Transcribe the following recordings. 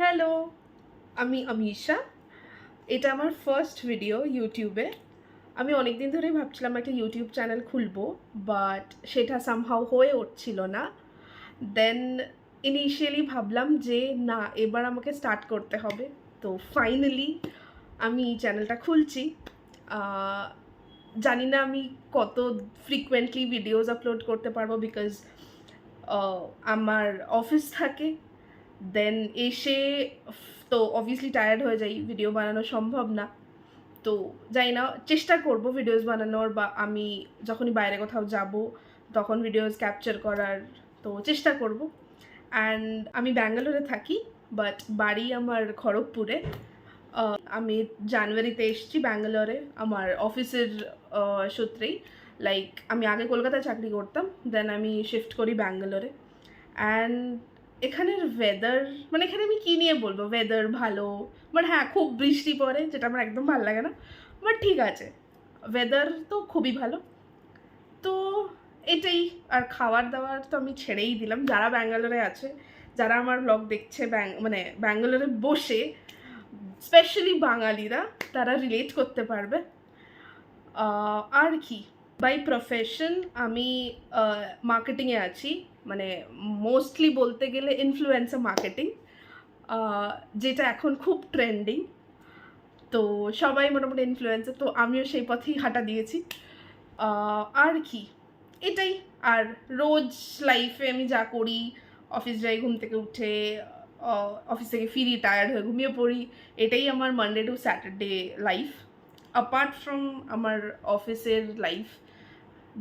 Hello, আমি আমিশা। এটা আমার ফার্স্ট ভিডিও ইউটিউবে। আমি অনেক দিন ধরেই ভাবছিলাম একটা ইউটিউব চ্যানেল খুলবো, বাট সেটা সামহাউ হয়ে উঠছিল না। দেন ইনিশিয়ালি ভাবলাম যে না, এবার আমাকে স্টার্ট করতে হবে। তো ফাইনালি আমি চ্যানেলটা খুলছি। আহ, জানি না আমি কত ফ্রিকুয়েন্টলি ভিডিওস আপলোড করতে পারবো, বিকজ আমার অফিস থাকে। দেন এসে তো অবভিয়াসলি টায়ার্ড হয়ে যাই, ভিডিও বানানো সম্ভব না। তো যাই না, চেষ্টা করব ভিডিওস বানানোর, বা আমি যখনই বাইরে কোথাও যাব তখন ভিডিওস ক্যাপচার করার। তো চেষ্টা করব। অ্যান্ড আমি ব্যাঙ্গালোরে থাকি, বাট বাড়ি আমার খড়গপুরে। আমি জানুয়ারিতে এসেছি ব্যাঙ্গালোরে আমার অফিসের সূত্রেই। লাইক আমি আগে কলকাতায় চাকরি করতাম, দেন আমি শিফট করি ব্যাঙ্গালোরে। অ্যান্ড এখানের ওয়েদার, মানে এখানে আমি কী নিয়ে বলবো, ওয়েদার ভালো, বাট হ্যাঁ খুব বৃষ্টি পড়ে, যেটা আমার একদম ভালো লাগে না। বাট ঠিক আছে, ওয়েদার তো খুবই ভালো। তো এটাই। আর খাবার দাবার তো আমি ছেড়েই দিলাম। যারা ব্যাঙ্গালোরে আছে, যারা আমার ব্লগ দেখছে মানে ব্যাঙ্গালোরে বসে, স্পেশালি বাঙালিরা, তারা রিলেট করতে পারবে। আর কি, বাই প্রফেশন আমি মার্কেটিংয়ে আছি, মানে মোস্টলি বলতে গেলে ইনফ্লুয়েন্সার মার্কেটিং, যেটা এখন খুব ট্রেন্ডিং। তো সবাই মোটামুটি ইনফ্লুয়েন্সার, তো আমিও সেই পথেই হাঁটা দিয়েছি। আর কি, এটাই। আর রোজ লাইফে আমি যা করি, অফিস যাই, ঘুম থেকে উঠে অফিস থেকে ফিরি, টায়ার্ড হয়ে ঘুমিয়ে পড়ি, এটাই আমার Monday to Saturday life. Apart from আমার অফিসের লাইফ,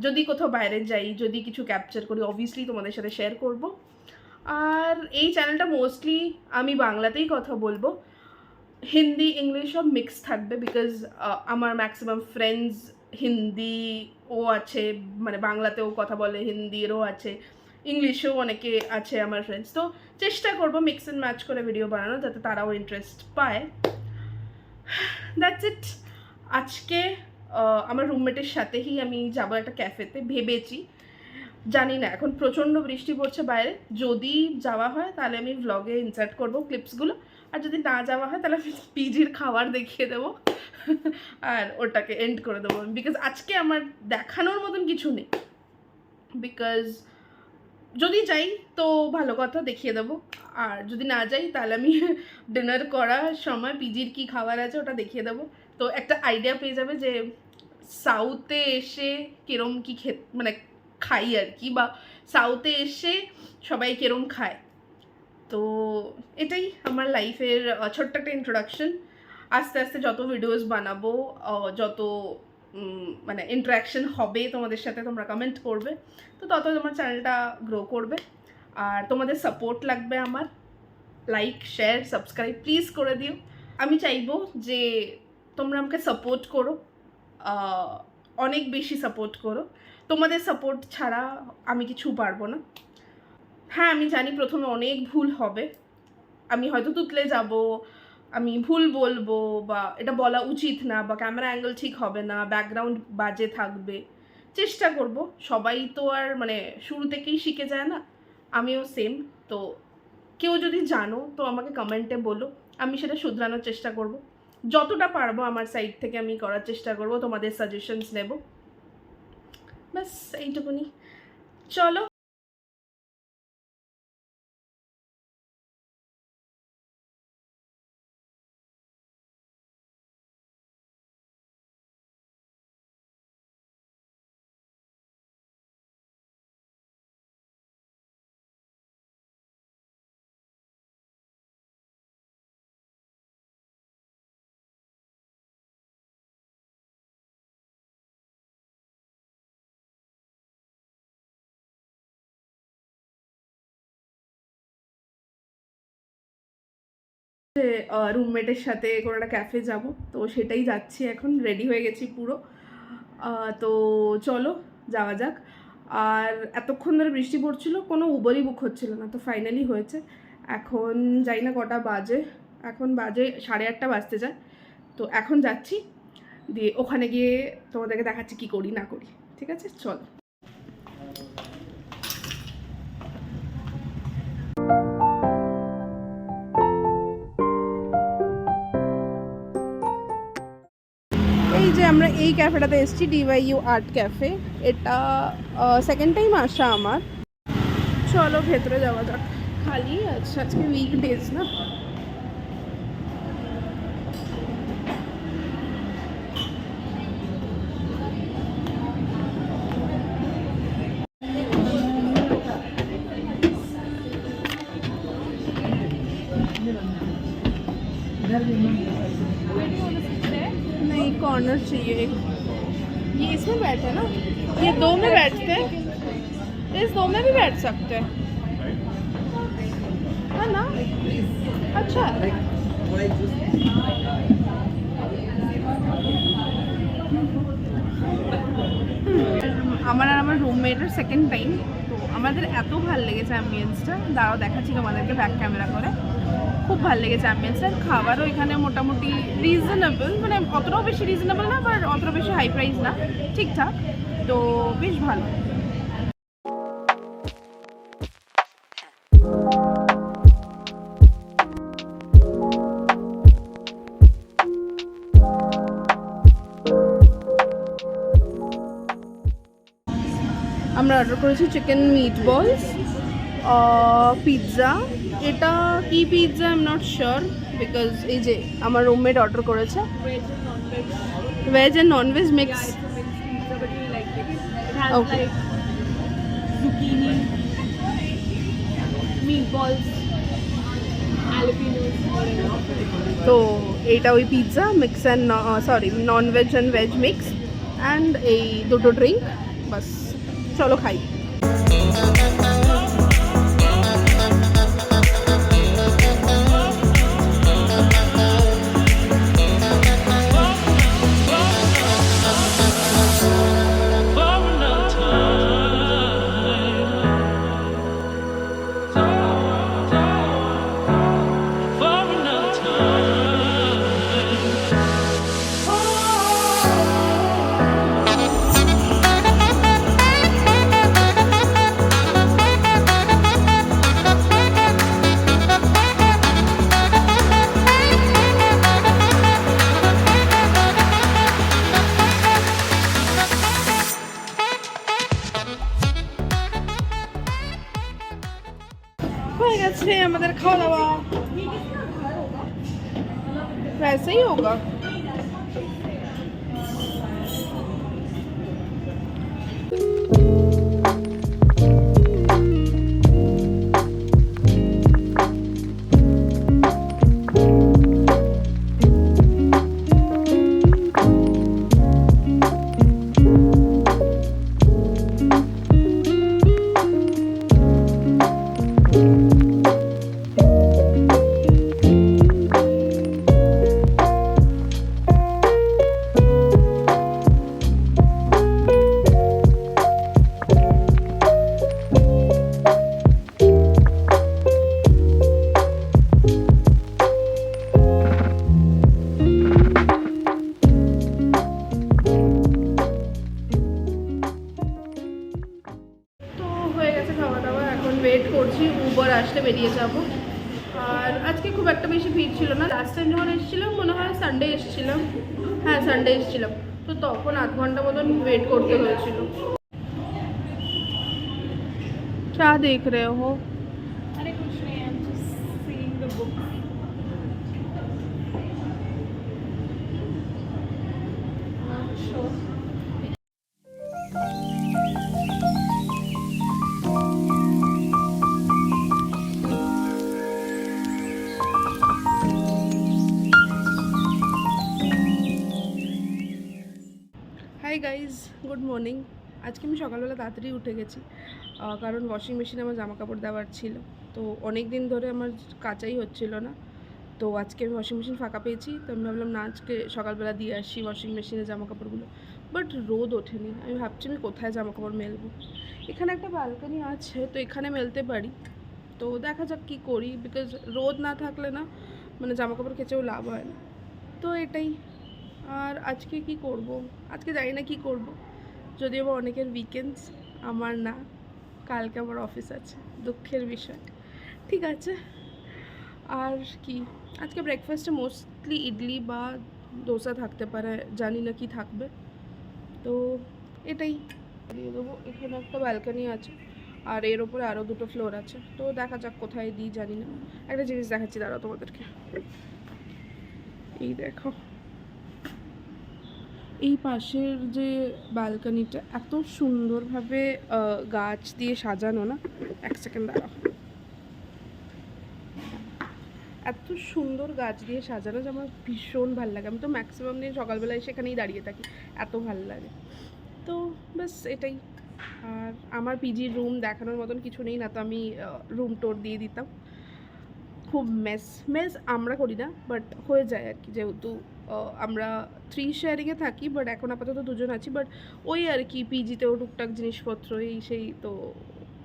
যদি কোথাও বাইরে যাই, যদি কিছু ক্যাপচার করি, অবভিয়াসলি তোমাদের সাথে শেয়ার করব। আর এই চ্যানেলটা মোস্টলি আমি বাংলাতেই কথা বলবো, হিন্দি ইংলিশ সব মিক্স থাকবে, বিকজ আমার ম্যাক্সিমাম ফ্রেন্ডস হিন্দিও আছে, মানে বাংলাতেও কথা বলে, হিন্দিরও আছে, ইংলিশেও অনেকে আছে আমার ফ্রেন্ডস। তো চেষ্টা করবো মিক্স অ্যান্ড ম্যাচ করে ভিডিও বানানো, যাতে তারাও ইন্টারেস্ট পায়। That's it. আজকে আমার রুমমেটের সাথেই আমি যাবো একটা ক্যাফেতে, ভেবেছি। জানি না, এখন প্রচণ্ড বৃষ্টি পড়ছে বাইরে। যদি যাওয়া হয় তাহলে আমি ভ্লগে ইনসার্ট করবো ক্লিপসগুলো, আর যদি না যাওয়া হয় তাহলে আমি পিজির খাবার দেখিয়ে দেবো আর ওটাকে এন্ড করে দেবো, বিকজ আজকে আমার দেখানোর মতন কিছু নেই। বিকজ যদি যাই তো ভালো কথা, দেখিয়ে দেবো। আর যদি না যাই তাহলে আমি ডিনার করার সময় পিজির কী খাবার আছে ওটা দেখিয়ে দেবো। তো একটা আইডিয়া পেয়ে যাবে যে সাউথে এসে কিরম কী মানে খাই আর কি, বা সাউথে এসে সবাই কিরম খায়। তো এটাই আমার লাইফের ছোট্ট একটা ইন্ট্রোডাকশন। আস্তে আস্তে যত ভিডিওস বানাবো, যত মানে ইন্টারাকশন হবে তোমাদের সাথে, তোমরা কমেন্ট করবে, তো তত তোমার চ্যানেলটা গ্রো করবে। আর তোমাদের সাপোর্ট লাগবে আমার, লাইক শেয়ার সাবস্ক্রাইব প্লিজ করে দিও। আমি চাইবো যে তোমরা আমাকে সাপোর্ট করো, অনেক বেশি সাপোর্ট করো। তোমাদের সাপোর্ট ছাড়া আমি কিছু পারবো না। হ্যাঁ আমি জানি প্রথমে অনেক ভুল হবে, আমি হয়তো তুতলে যাব, আমি ভুল বলবো, বা এটা বলা উচিত না, বা ক্যামেরা অ্যাঙ্গেল ঠিক হবে না, ব্যাকগ্রাউন্ড বাজে থাকবে। চেষ্টা করব। সবাই তো আর মানে শুরু থেকেই শিখে যায় না, আমিও সেম। তো কেউ যদি জানো তো আমাকে কমেন্টে বলো, আমি সেটা শুধরানোর চেষ্টা করব। যতটা পারবো আমার সাইড থেকে আমি করার চেষ্টা করব, তোমাদের সাজেশনস নেব। ব্যাস এইটুকুনি। চলো। রুমমেটের সাথে কোনো একটা ক্যাফে যাব, তো সেটাই যাচ্ছি এখন, রেডি হয়ে গেছি পুরো। তো চলো যাওয়া যাক। আর এতক্ষণ ধরে বৃষ্টি পড়ছিল, কোনো উবারই বুক হচ্ছিল না, তো ফাইনালি হয়েছে। এখন যাই না কটা বাজে, এখন বাজে 8:30 বাজতে যায়। তো এখন যাচ্ছি, দিয়ে ওখানে গিয়ে তোমাদেরকে দেখাচ্ছি কী করি না করি। ঠিক আছে, চলো। আমরা এই ক্যাফেটাতে এসেছি, DYU আর্ট ক্যাফে। এটা সেকেন্ড টাইম আসা আমার। চলো ভেতরে যাওয়া যাক। খালি আছে আজকে, উইকডেজ না। नहीं, कॉर्नर चाहिए। ये इसमें बैठे ना, ये दो में बैठते हैं, इस दो में भी बैठ सकते हैं, है ना? अच्छा है। আমার আর আমার রুমমেটের সেকেন্ড টাইম, তো আমাদের এত ভালো লেগেছে অ্যাম্বিয়েন্সটা। দাঁড়াও দেখাচ্ছি তোমাদেরকে ব্যাক ক্যামেরা করে। খুব ভালো লেগেছে অ্যাম্বিয়েন্সটা। খাবারও এখানে মোটামুটি রিজনেবল, মানে অতটাও বেশি রিজনেবল না, বাট অতটাও বেশি হাই প্রাইস না, ঠিকঠাক। তো বেশ ভালো। আমরা অর্ডার করেছি চিকেন মিট বলস, পিৎজা। এটা কি pizza I am not sure, because এই যে আমার রুমমেট অর্ডার করেছে veg and non veg mix. Okay, zucchini, meatballs, jalapenos, whatever. তো এইটা ওই pizza mix and sorry non veg and veg mix, and এই দুটো ড্রিঙ্ক। বাস, চলো খাই। হয়ে গেছে আমাদের খাওয়া দাওয়া। वैसे ही होगा। ওয়েট করছি উবার আসলে বেরিয়ে যাব। আর আজকে খুব একটা বেশি ভিড় ছিল না। লাস্ট টাইম যখন এসেছিলাম মনে হয় সানডে এসেছিলাম, হ্যাঁ সানডে এসেছিলাম, তো তখন আধ ঘন্টা মতন ওয়েট করতে হয়েছিল। क्या देख रहे हो? अरे कुछ नहीं, I'm just seeing the book. Not sure. Hi guys, good morning. আজকে আমি সকালবেলা তাড়াতাড়ি উঠে গেছি, কারণ ওয়াশিং মেশিনে আমার জামা কাপড় দেওয়ার ছিল। তো অনেক দিন ধরে আমার কাচাই হচ্ছিল না, তো আজকে আমি ওয়াশিং মেশিন ফাঁকা পেয়েছি, তো আমি ভাবলাম না আজকে সকালবেলা দিয়ে আসি ওয়াশিং মেশিনে জামা কাপড়গুলো। বাট রোদ ওঠেনি। আমি ভাবছি আমি কোথায় জামা কাপড় মেলবো। এখানে একটা ব্যালকনি আছে, তো এখানে মেলতে পারি। তো দেখা যাক কী করি, বিকজ রোদ না থাকলে না মানে জামা কাপড় কেচেও লাভ হয় না। তো এটাই। আর আজকে কি করব, আজকে জানি না কি করব। যদিও বা অনেকের উইকেন্ডস, আমার না। কালকে আমার অফিস আছে, দুঃখের বিষয়। ঠিক আছে। আর কি, আজকে ব্রেকফাস্টে মোস্টলি ইডলি বা দোসা থাকতে পারে, জানি না কি থাকবে। তো এটাই দিয়ে দেবো। এখানে একটা ব্যালকনি আছে আর এর ওপরে আরও 2টো ফ্লোর আছে, তো দেখা যাক কোথায় দিই জানি না। একটা জিনিস দেখাচ্ছি দাঁড়াও তোমাদেরকে, এই দেখো এই পাশের যে ব্যালকনিটা এত সুন্দরভাবে গাছ দিয়ে সাজানো না, এক সেকেন্ড দাঁড়াও, এত সুন্দর গাছ দিয়ে সাজানো যে আমার ভীষণ ভালো লাগে। আমি তো ম্যাক্সিমাম দিন সকালবেলায় সেখানেই দাঁড়িয়ে থাকি, এত ভালো লাগে। তো ব্যাস এটাই। আর আমার পিজির রুম দেখানোর মতন কিছু নেই, না তো আমি রুম টোর দিয়ে দিতাম। খুব মেস আমরা করি না, বাট হয়ে যায় আর কি, যেহেতু আমরা 3 শেয়ারিংয়ে থাকি, বাট এখন আপাতত 2জন আছি। বাট ওই আর কি পিজিতেও টুকটাক জিনিসপত্র এই সেই, তো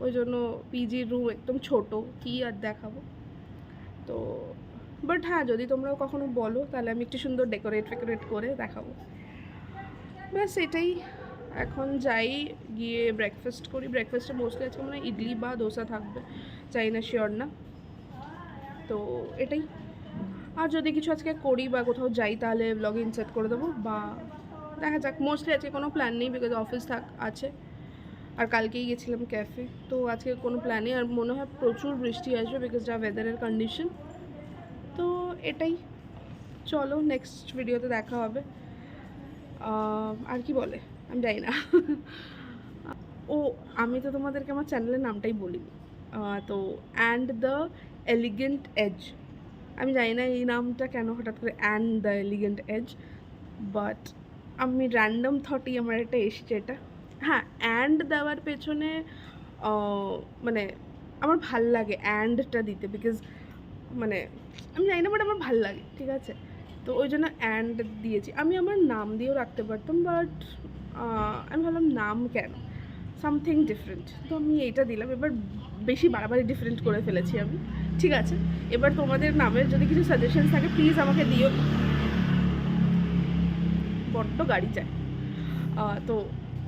ওই জন্য পিজির রুম একদম ছোট, কী আর দেখাবো। তো বাট হ্যাঁ, যদি তোমরাও কখনো বলো তাহলে আমি একটু সুন্দর ডেকোরেট করে দেখাবো। ব্যাস এটাই। এখন যাই, গিয়ে ব্রেকফাস্ট করি। ব্রেকফাস্টে মোস্টলি আজকে মনে হয় ইডলি বা দোসা থাকবে, চাই না, শিওর না। তো এটাই। আর যদি কিছু আজকে করি বা কোথাও যাই তাহলে ব্লগে ইনসার্ট করে দেবো, বা দেখা যাক। মোস্টলি আজকে কোনো প্ল্যান নেই, বিকজ অফিস আছে, আর কালকেই গেছিলাম ক্যাফে। তো আজকে কোনো প্ল্যান নেই, আর মনে হয় প্রচুর বৃষ্টি আসবে বিকজ যা ওয়েদারের কন্ডিশন। তো এটাই, চলো নেক্সট ভিডিওতে দেখা হবে। আর কি বলে আমি জানি না। ও, আমি তো তোমাদেরকে আমার চ্যানেলের নামটাই বলিনি। তো অ্যান্ড দ্য এলিগেন্ট এজ, আমি জানি না এই নামটা কেন হঠাৎ করে and the elegant edge, but আমি র্যান্ডম থটই আমার এটা এসছে এটা। হ্যাঁ, অ্যান্ড দেওয়ার পেছনে মানে আমার ভাল লাগে অ্যান্ডটা দিতে, বিকজ মানে আমি জানি না, বাট আমার ভাল লাগে, ঠিক আছে। তো ওই জন্য অ্যান্ড দিয়েছি। আমি আমার নাম দিয়েও রাখতে পারতাম, বাট আমি ভাবলাম নাম কেন, সামথিং ডিফারেন্ট, তো আমি এইটা দিলাম। এবার বেশি বাড়াবাড়ি ডিফারেন্ট করে ফেলেছি আমি, ঠিক আছে। এবার তোমাদের নামের যদি কিছু সাজেশন থাকে প্লিজ আমাকে দিও। বড্ড গাড়ি যায়। তো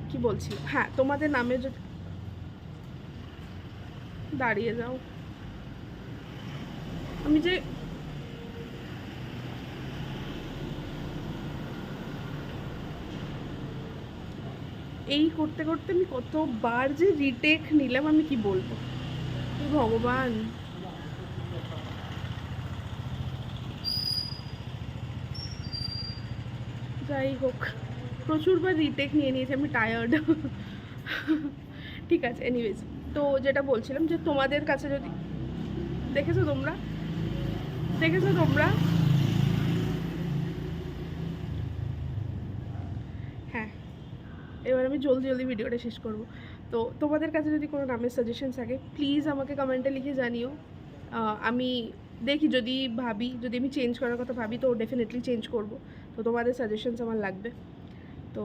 কি বলছি, হ্যাঁ, তোমাদের নামে যদি দাঁড়িয়ে যাও, আমি যে এই করতে করতে আমি কতবার যে রিটেক নিলাম আমি কি বলবো, হে ভগবান। যাই হোক, প্রচুরবার রিটেক নিয়ে নিয়েছি, আমি টায়ার্ড। ঠিক আছে, এনিওয়েজ। তো যেটা বলছিলাম যে তোমাদের কাছে যদি দেখেছো তোমরা হ্যাঁ, এবার আমি জলদি ভিডিওটা শেষ করব। তো তোমাদের কাছে যদি কোনো নামের সাজেশন থাকে প্লিজ আমাকে কমেন্টে লিখে জানিও। আমি দেখি, যদি আমি চেঞ্জ করার কথা ভাবি তো ডেফিনেটলি চেঞ্জ করব। তো তোমাদের সাজেশনস আমার লাগবে, তো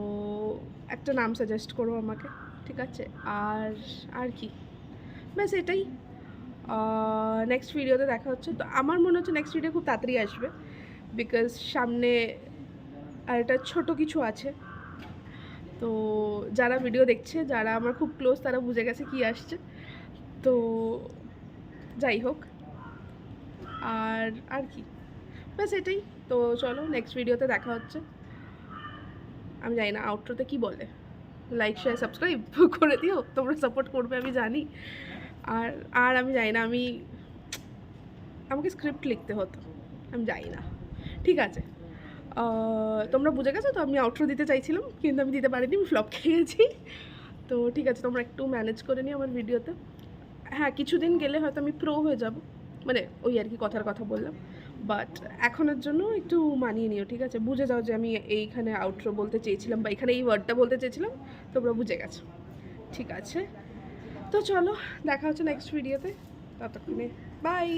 একটা নাম সাজেস্ট করো আমাকে, ঠিক আছে। আর কি, ব্যাস এটাই। নেক্সট ভিডিওতে দেখা হচ্ছে। তো আমার মনে হচ্ছে নেক্সট ভিডিও খুব তাড়াতাড়ি আসবে, বিকজ সামনে আর একটা ছোটো কিছু আছে। তো যারা ভিডিও দেখছে, যারা আমার খুব ক্লোজ, তারা বুঝে গেছে কি আসছে। তো যাই হোক, আর কি, ব্যাস এটাই। তো চলো নেক্সট ভিডিওতে দেখা হচ্ছে। আমি জানি না আউটরোতে কি বলে, লাইক শেয়ার সাবস্ক্রাইব করে দিও, তোমরা সাপোর্ট করবে আমি জানি। আর আমি জানি না, আমাকে স্ক্রিপ্ট লিখতে হতো, আমি জানি না, ঠিক আছে। তোমরা বুঝে গেছো তো আমি আউটরো দিতে চাইছিলাম, কিন্তু আমি দিতে পারিনি, আমি ফ্লপ খেয়ে গেছি। তো ঠিক আছে, তোমরা একটু ম্যানেজ করে নিও আমার ভিডিওতে। হ্যাঁ, কিছুদিন গেলে হয়তো আমি প্রো হয়ে যাব, মানে ওই আর কি কথার কথা বললাম। বাট এখনের জন্য একটু মানিয়ে নিও, ঠিক আছে। বুঝে যাও যে আমি এইখানে আউটরো বলতে চেয়েছিলাম, বা এখানে এই ওয়ার্ডটা বলতে চেয়েছিলাম, তোমরা বুঝে গেছো, ঠিক আছে। তো চলো দেখা হচ্ছে নেক্সট ভিডিওতে, ততক্ষণে বাই।